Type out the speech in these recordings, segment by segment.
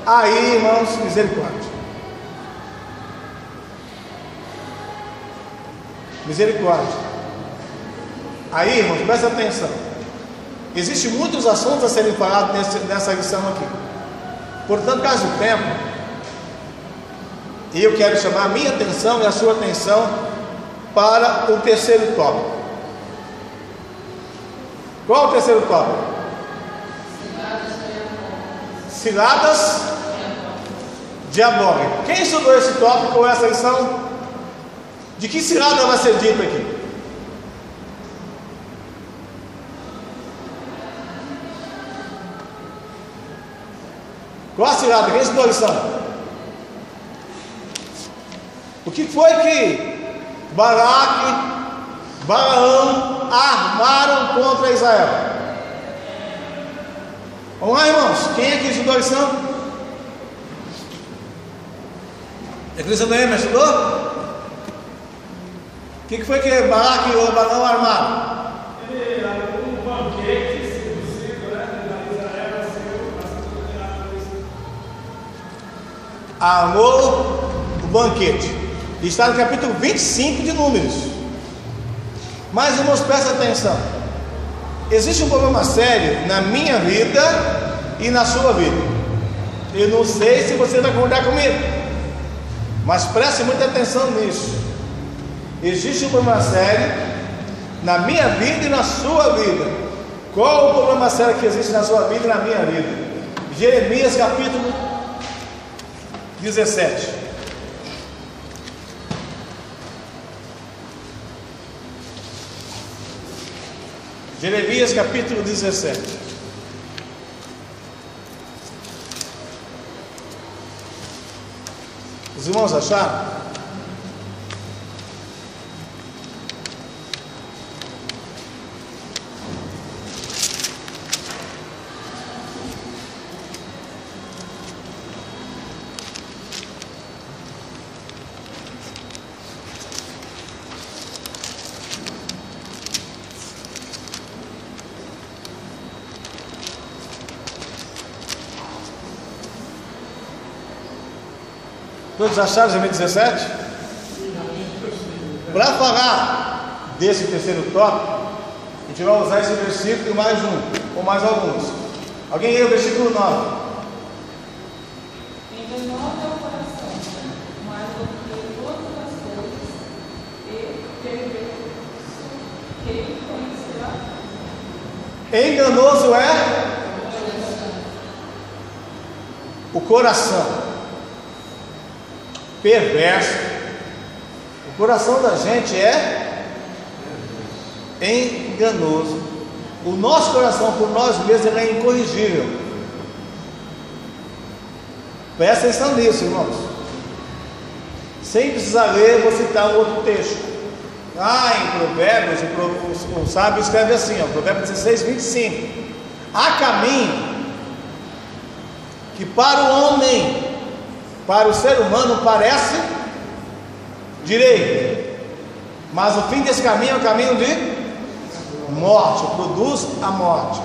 Aí, irmãos, misericórdia. Misericórdia. Aí, irmãos, presta atenção. Existem muitos assuntos a serem falados nessa lição aqui. Portanto, caso do tempo, eu quero chamar a minha atenção e a sua atenção para o terceiro tópico. Qual é o terceiro tópico? Ciladas diabólicas. Quem estudou esse tópico ou essa lição? De que cilada vai ser dita aqui? Qual a cilada? Quem estudou a lição? O que foi que Balaque, Balaão armaram contra Israel? Vamos lá, irmãos. Quem é que estudou a lição? É Cristo Noemi, estudou? O que foi que Balaque e Balaão armaram? Ele armou um banquete, se possível, para Israel ser Armou o banquete. Está no capítulo 25 de Números. Mas, irmãos, presta atenção. Existe um problema sério na minha vida e na sua vida. Eu não sei se você vai concordar comigo, mas preste muita atenção nisso. Existe um problema sério na minha vida e na sua vida. Qual o problema sério que existe na sua vida e na minha vida? Jeremias capítulo 17. Jeremias capítulo 17. Os irmãos acharam? Todos acharam Jeremias 17? Para falar desse terceiro tópico, a gente vai usar esse versículo e mais um, ou mais alguns. Alguém lê o versículo 9? Enganoso é o coração, mais do que todas as coisas, e perverso, quem conhecerá? Enganoso é o coração. Perverso. O coração da gente é enganoso. O nosso coração por nós mesmos ele é incorrigível. Presta atenção nisso, irmãos. Sem precisar ler, vou citar um outro texto. Em Provérbios, o sábio escreve assim, Provérbios 16, 25. Há caminho que para o homem, para o ser humano, parece direito, mas o fim desse caminho é o caminho de morte, produz a morte.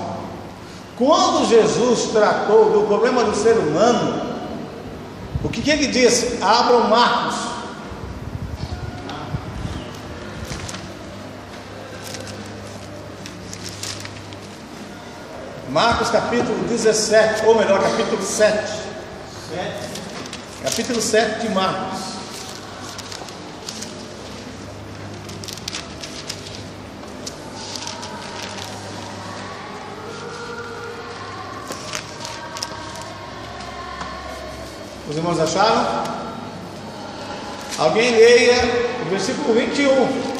Quando Jesus tratou do problema do ser humano, o que ele disse? Abram Marcos. Marcos capítulo 17, ou melhor, capítulo 7. Capítulo 7 de Marcos. Os irmãos acharam? Alguém leia o versículo 21.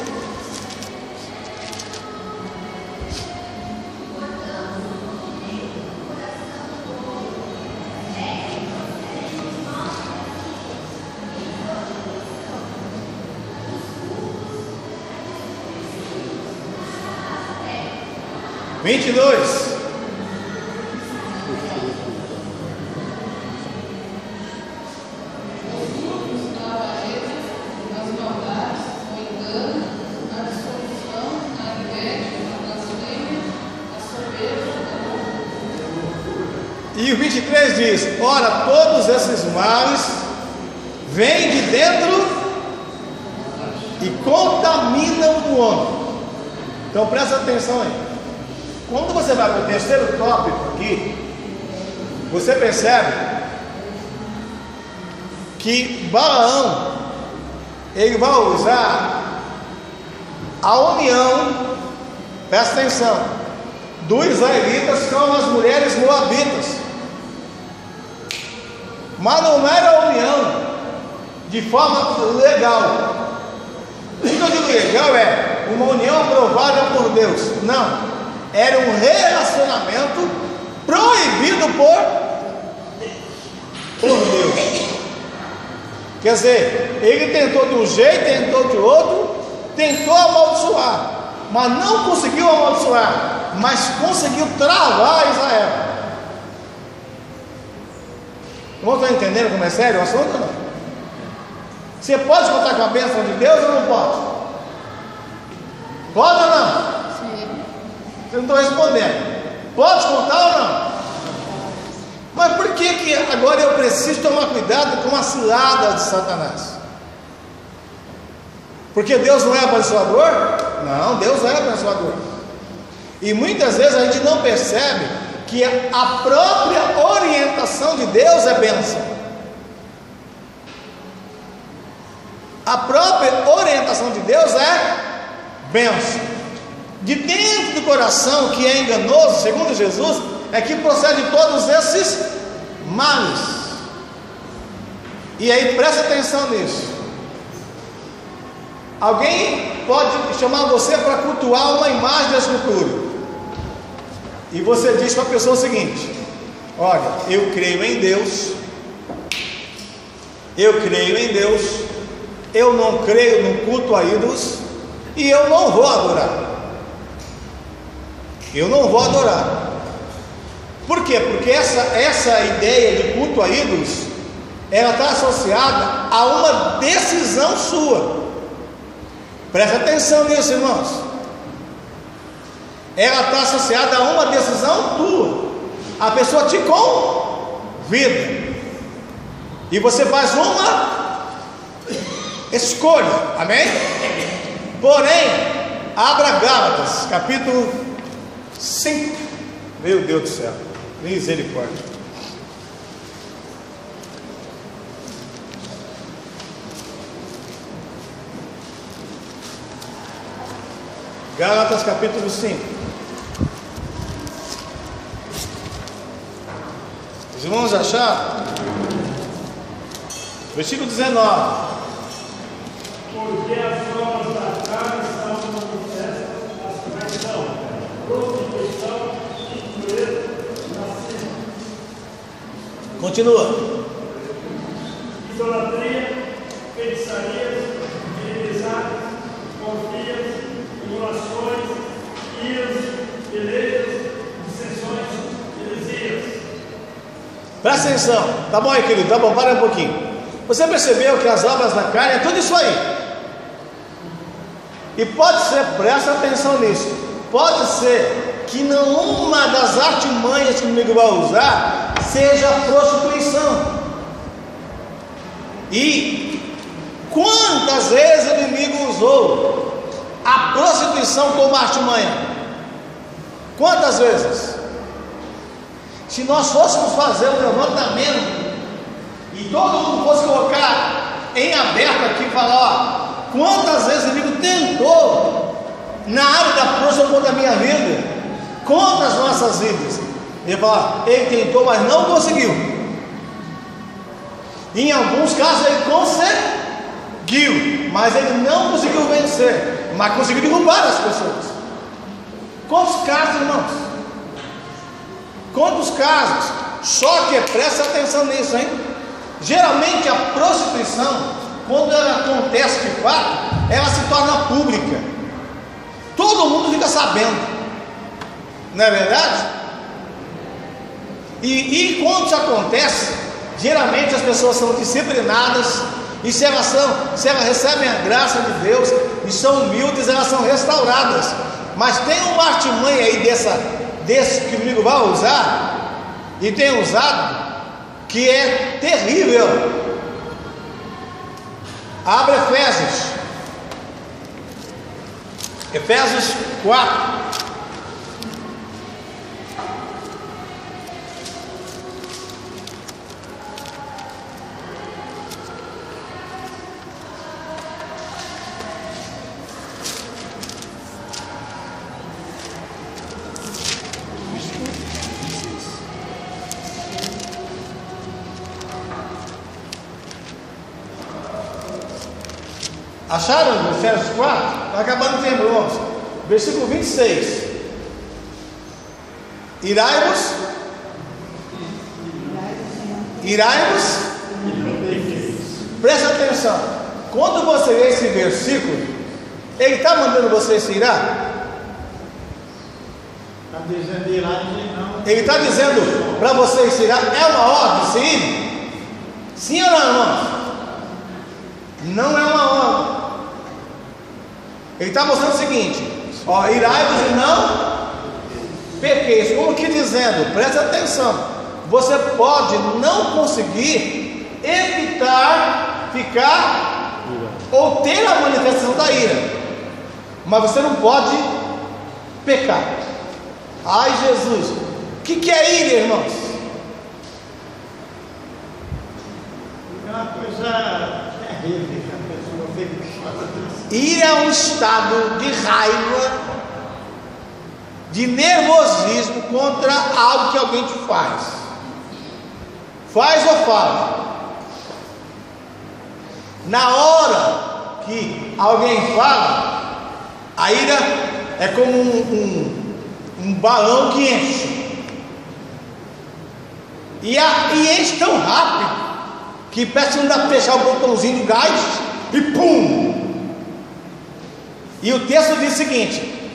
Vinte e dois. E o 23 ele diz: ora, todos esses males vêm de dentro e contaminam o homem. Então presta atenção aí. Quando você vai para o terceiro tópico aqui, você percebe que Balaão, ele vai usar a união, presta atenção, dos israelitas com as mulheres moabitas, mas não era a união de forma legal. O que eu digo legal é uma união aprovada por Deus. Não, era um relacionamento proibido por Deus. Quer dizer, ele tentou de um jeito, tentou de outro, tentou amaldiçoar, mas não conseguiu amaldiçoar, mas conseguiu travar Israel. Não estão entendendo como é sério o assunto ou não? Você pode contar com a bênção de Deus ou não pode? Pode ou não? Sim. Vocês não estão respondendo. Pode contar ou não? Mas por que agora eu preciso tomar cuidado com a cilada de Satanás? Porque Deus não é abençoador? Não, Deus é abençoador. E muitas vezes a gente não percebe que a própria orientação de Deus é bênção. A própria orientação de Deus é bênção. De dentro do coração, que é enganoso, segundo Jesus, é que procede todos esses males. E aí presta atenção nisso. Alguém pode chamar você para cultuar uma imagem da escultura, e você diz para a pessoa o seguinte: olha, eu creio em Deus, eu não creio no culto a ídolos, e eu não vou adorar. Por quê? Porque essa ideia de culto a ídolos, ela está associada a uma decisão sua. Presta atenção nisso, irmãos. Ela está associada a uma decisão tua. A pessoa te convida e você faz uma escolha, amém? Porém, abra Gálatas, capítulo 5. Meu Deus do céu, misericórdia. Gálatas capítulo 5. Os irmãos acharam? Versículo 19. Porque as obras da carne são manifestas, as quais são prostituição, impureza, racismo. Continua. Idolatria, feitiçarias, inimizades, porfias, emulações, iras, peleias, dissensões, heresias. Presta atenção. Tá bom aí, querido? Tá bom, para um pouquinho. Você percebeu que as obras da carne é tudo isso aí? E pode ser, presta atenção nisso, pode ser que nenhuma das artimanhas que o inimigo vai usar seja a prostituição. E quantas vezes o inimigo usou a prostituição como artimanha? Quantas vezes? Se nós fôssemos fazer um levantamento e todo mundo fosse colocar em aberto aqui e falar: ó, quantas vezes o inimigo tentou na área da prostituição contra a minha vida, contra as nossas vidas? Ele fala: ele tentou, mas não conseguiu. Em alguns casos ele conseguiu, mas ele não conseguiu vencer, mas conseguiu derrubar as pessoas. Quantos casos, irmãos? Quantos casos? Só que presta atenção nisso, hein? Geralmente a prostituição, quando ela acontece de fato, ela se torna pública. Todo mundo fica sabendo, não é verdade? E quando isso acontece, geralmente as pessoas são disciplinadas, e se elas recebem a graça de Deus e são humildes, elas são restauradas. Mas tem uma artimanha aí desse que o inimigo vai usar, e tem usado, que é terrível. Abre Efésios 4. Acharam Efésios 4? Está acabando o tempo, irmãos. Versículo 26. Irai-vos. Presta atenção. Quando você lê esse versículo, ele está mandando você se irar? Está dizendo irar e não. Ele está dizendo para você se irar. É uma ordem se ir? Sim ou não, irmãos? Não é uma ordem. Ele está mostrando o seguinte: ó, irai-vos e não pequeis. Como que dizendo, presta atenção, você pode não conseguir evitar ficar ou ter a manifestação da ira, mas você não pode pecar. Ai, Jesus, o que é ira, irmãos? É uma coisa terrível que a pessoa fica. Ira é um estado de raiva, de nervosismo contra algo que alguém te faz. Faz ou faz? Na hora que alguém fala, a ira é como um balão que enche. E enche tão rápido que parece que não dá para fechar o botãozinho do gás e pum! E o texto diz o seguinte: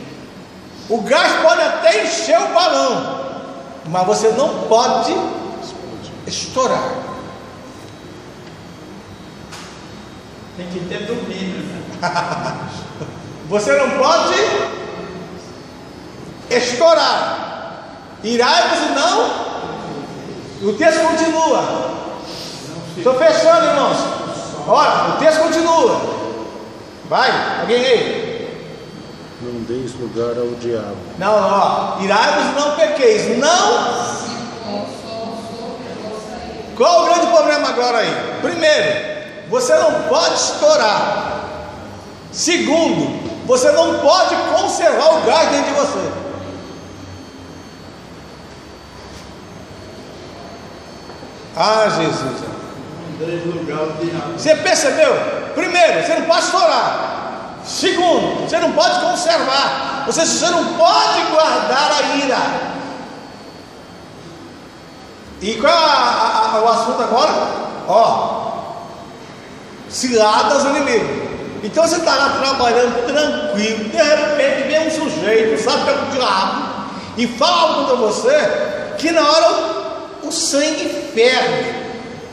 o gás pode até encher o balão, mas você não pode estourar. Tem que ter domínio. Você não pode estourar. Irai-vos e não. O texto continua. Estou fechando, irmãos. Olha, o texto continua. Vai, alguém aí. Não deis lugar ao diabo. Não, ó. Irai-vos e não pequeis. Não. Qual o grande problema agora aí? Primeiro, você não pode estourar. Segundo, você não pode conservar o gás dentro de você. Ah, Jesus. Não dê lugar ao diabo. Você percebeu? Primeiro, você não pode estourar. Segundo, você não pode conservar. Você não pode guardar a ira. E qual é o assunto agora? Ó, ciladas do inimigo. Então você está lá trabalhando tranquilo, de repente vem um sujeito, sabe que é o diabo, e fala algo contra você, que na hora o sangue ferve.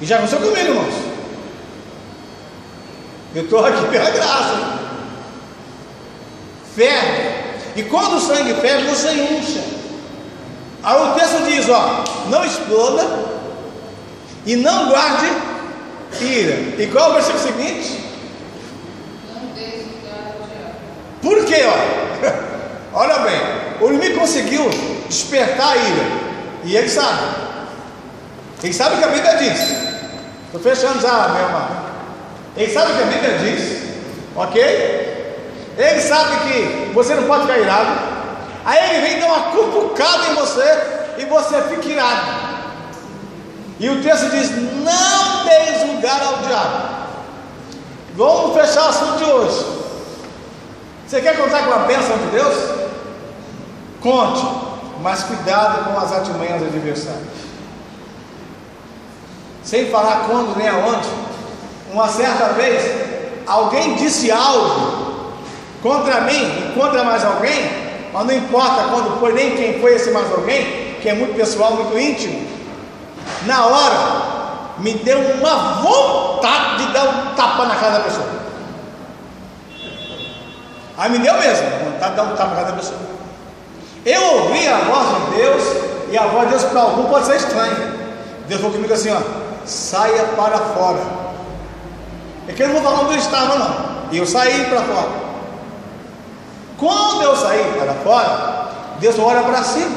E já aconteceu comigo, irmãos. Eu estou aqui pela graça. Ferve. E quando o sangue ferve, você incha. Aí o texto diz, ó, não exploda e não guarde ira. E qual é o versículo seguinte? Não deis lugar ao diabo. Por quê, ó? Olha bem, o inimigo conseguiu despertar a ira. E ele sabe. Ele sabe o que a Bíblia diz. Estou fechando já, meu amado. Ele sabe o que a Bíblia diz. Ok? Ele sabe que você não pode ficar irado. Aí ele vem dar uma cutucada em você e você fica irado. E o texto diz: não deis lugar ao diabo. Vamos fechar o assunto de hoje. Você quer contar com a bênção de Deus? Conte, mas cuidado com as artimanhas adversárias. Sem falar quando nem aonde. Uma certa vez, alguém disse algo contra mim e contra mais alguém. Mas não importa quando foi, nem quem foi esse mais alguém, que é muito pessoal, muito íntimo. Na hora, me deu uma vontade de dar um tapa na cara da pessoa. Aí me deu mesmo, vontade de dar um tapa na cara da pessoa. Eu ouvi a voz de Deus, e a voz de Deus para algum pode ser estranha. Deus falou comigo assim, ó, saia para fora. É que eu não vou falar onde eu estava não. E eu saí para fora. Quando eu saí para fora, Deus olha para cima.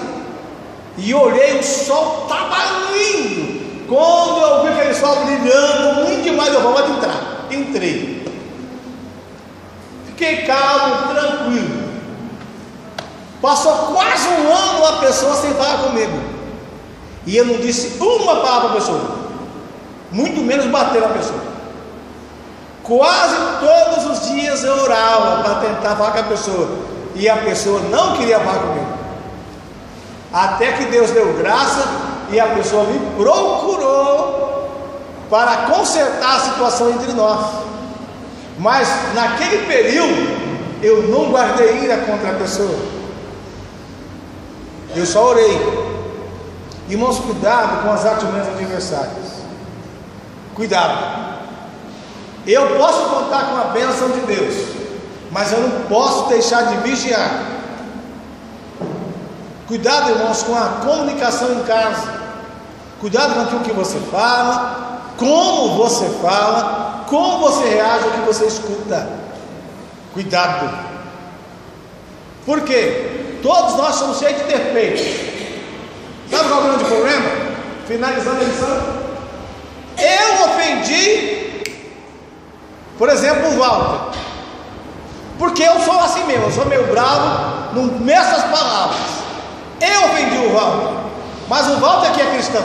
E eu olhei, o sol estava lindo. Quando eu vi aquele sol brilhando, muito demais, eu vou entrar. Entrei. Fiquei calmo, tranquilo. Passou quase um ano a pessoa sem falar comigo. E eu não disse uma palavra para a pessoa. Muito menos bater na pessoa. Quase todos os dias eu orava para tentar falar com a pessoa. E a pessoa não queria falar comigo. Até que Deus deu graça e a pessoa me procurou para consertar a situação entre nós. Mas naquele período eu não guardei ira contra a pessoa. Eu só orei. Irmãos, cuidado com as artimanhas adversárias. Cuidado. Eu posso contar com a bênção de Deus, mas eu não posso deixar de vigiar. Cuidado, irmãos, com a comunicação em casa. Cuidado com aquilo que você fala, como você reage ao que você escuta. Cuidado. Por quê? Todos nós somos cheios de defeitos. Sabe qual é o grande problema? Finalizando a lição, eu ofendi, por exemplo, o Walter, porque eu sou assim mesmo, eu sou meio bravo, não meço as palavras. Eu ofendi o Walter, mas o Walter que é cristão.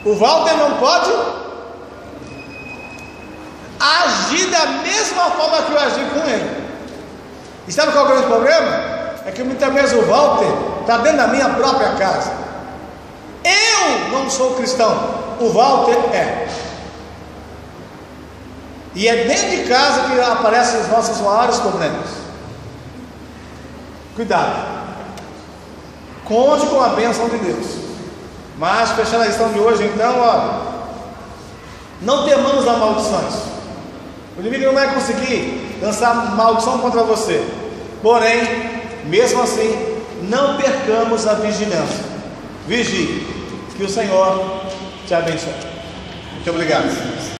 O Walter não pode agir da mesma forma que eu agi com ele. E sabe qual é o grande problema? É que muitas vezes o Walter está dentro da minha própria casa. Eu não sou cristão, o Walter é. E é dentro de casa que aparecem os nossos maiores problemas. Cuidado. Conte com a bênção de Deus. Mas fechando a lição de hoje, então, ó, não temamos a maldições. O inimigo não vai conseguir lançar maldição contra você. Porém, mesmo assim, não percamos a vigilância. Vigie, que o Senhor te abençoe. Muito obrigado.